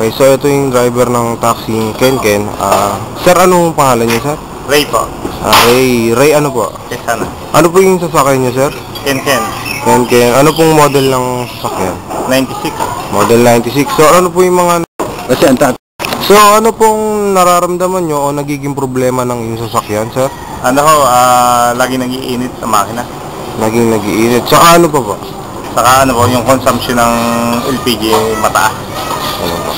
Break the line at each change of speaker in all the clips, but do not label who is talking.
Okay, so ito yung driver ng taxi Ken. Sir, anong pangalan niyo, sir?
Ray po.
Ray ano po?
Kesana.
Ano po yung sasakyan niyo, sir?
Ken.
Ken. Ano pong model ng sasakyan?
96.
Model 96. So ano po yung mga...
Kasi ang
So ano pong nararamdaman nyo o nagiging problema ng inyong sasakyan, sir?
ano ho, lagi nag-iinit sa makina.
Naging nag-iinit. Saka ano pa po?
Saka ano po, yung consumption ng LPG mataas.
Ano po?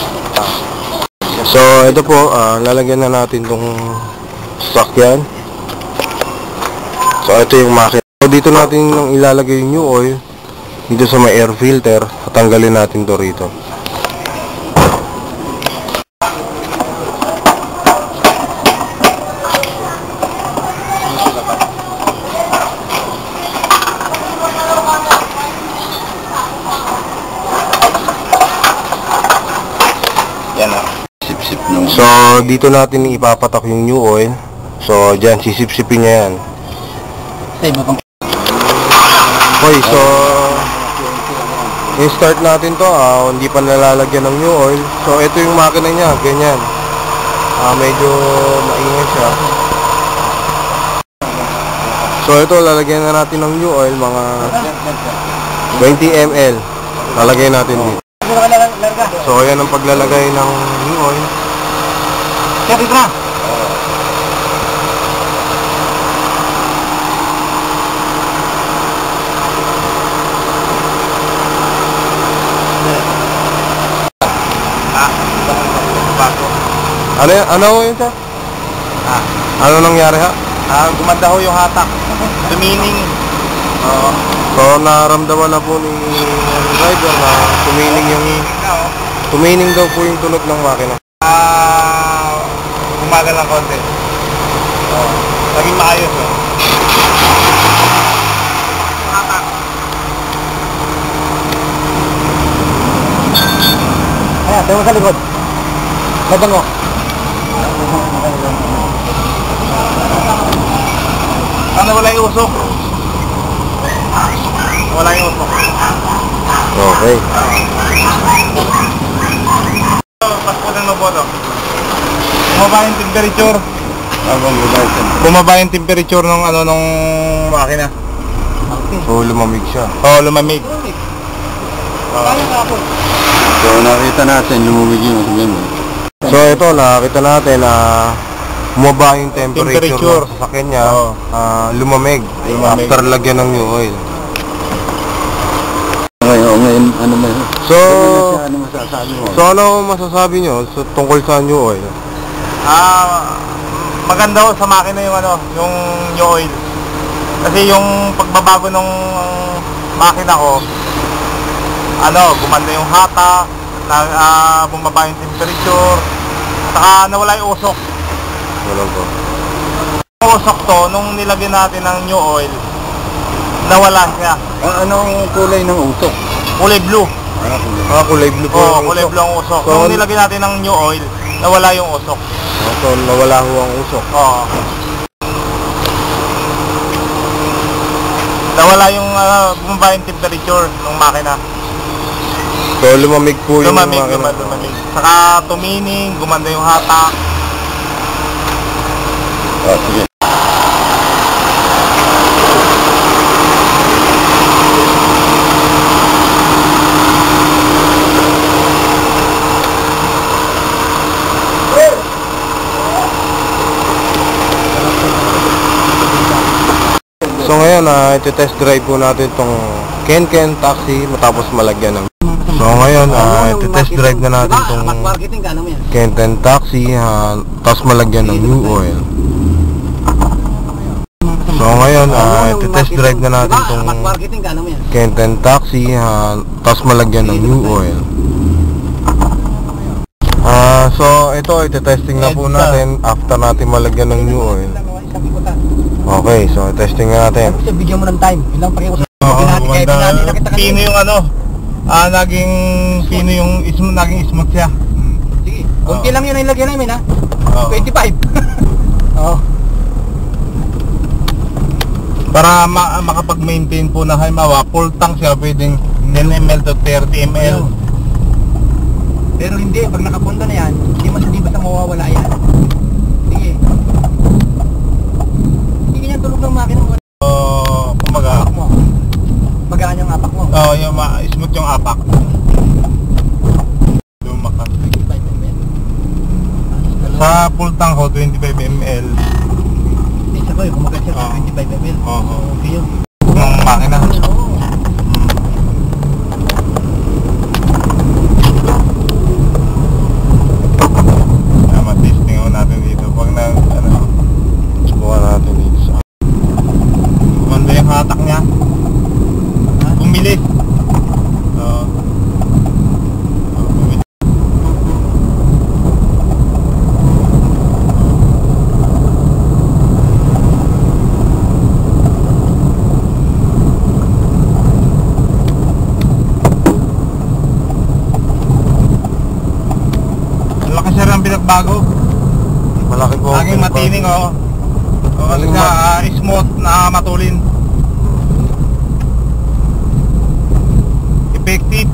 So ito po, lalagyan na natin tong sasakyan. So ito yung makina. So dito natin nang ilalagay yung new oil dito sa may air filter. Tatanggalin natin to rito. So dito natin ipapatak yung new oil. So dyan, sisip-sipin niya yan. Okay, so i-start natin to. Hindi pa nalalagyan ng new oil. So ito yung makina niya, ganyan. Medyo maingay siya. So ito, lalagyan na natin ng new oil, mga 20 ml. Lalagay natin dito. So ayan ang paglalagay ng new oil.
Tira.
Ano yun, sir? Ano nangyari, ha?
Gumanda ho yung hatak. Tumining.
So naramdaman na po ni driver na tumining daw po yung tunog ng makina.
Umagal ng konti. Naging maayos.
Ayan, tayo mo sa likod. Labang mo.
Ano, wala yung usok? Wala yung usok.
Okay.
Pasko ng maboto. Bumaba yung temperature. Bumaba yung temperature ng nung makina.
So lumamig siya.
Lumamig.
So nakita natin lumamig yung ganun. So ito, nakita natin na bumaba yung temperature ng sasakyan niya. Lumamig after lagyan ng new oil.
Ngayon, ano ba yun?
So
Ano masasabi mo?
So ano masasabi nyo tungkol sa new oil?
Maganda ho sa makina yung yung new oil. Kasi yung pagbabago ng makina ko, gumanda yung hata, bumaba yung temperature, saka nawala yung usok.
Wala po.
Yung usok to, nung nilagyan natin ng new oil, nawala siya.
Anong kulay ng usok?
Kulay blue.
Kulay blue po.
Oo, kulay blue ang usok. Nung nilagyan natin ng new oil, nawala yung usok.
So nawala ho ang usok.
Oo. Nawala yung bumaba yung temperature ng makina.
So lumamig po yung
Lumamig. Saka tumining, gumanda yung hatak.
Sige. So ngayon, iti-test drive po natin itong Ken taxi matapos malagyan ng... So ngayon, iti-test drive na natin itong Ken taxi tapos malagyan ng new oil. So ngayon, iti-test drive na natin itong Ken taxi tapos malagyan ng new oil. So ito, iti-testing na po natin after natin malagyan ng new oil. Okay, so testing na natin.
Bigyan mo ng time. Ilang pakiusap.
Pino yung naging pino yung naging smooth siya.
Sige. Kunti lang yun ang ilagyan namin, ha? 25. Oo.
Para makapag-maintain po na halimbawa, full tank siya, pwedeng 10 ml to 30 ml.
Pero hindi, pag nakapunta na yan, hindi basta mawawala yan. Sige. Hindi ganyan tulog ng makina mo.
Kumaga.
Apak mo. Magaan yung apak mo.
Oo, yung smooth yung apak. Lumakas.
25 ml.
Sa full tank ko, 25 ml.
Isa ko yung kumagal siya sa 25 ml.
Oo.
Okay yun.
Ng makina.
Oo.
Testing ako natin dito. Pag na,
Subukan natin dito sa...
gumanda yung hatak niya. Bumilis. Oo. Bumilis. Ang laki sir ang pinagbago.
Malaki po.
Laging matining kasi smooth na matulin. Effective.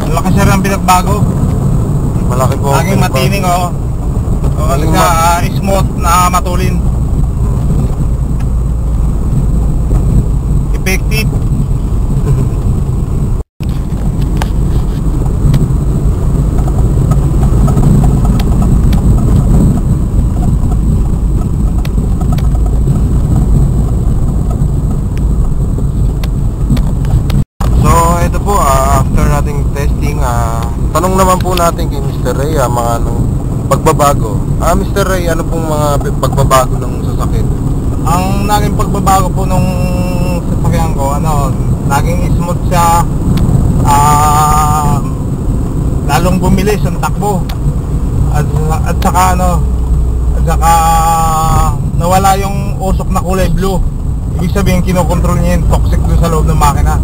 Ang laki sir ang pinagbago.
Malaki po.
Laging matining kasi smooth na matulin. Effective.
So, ito po, after nating testing, tanong naman po natin kay Mr. Ray, mga pagbabago. Mr. Ray, ano pong mga pagbabago ng sasakyan?
Ang naging pagbabago po nung sasakyan ko, naging smooth siya, lalong bumilis ang takbo. At saka nawala yung usok na kulay blue. Ibig sabihin kinokontrol niya yung toxic doon sa loob ng makina.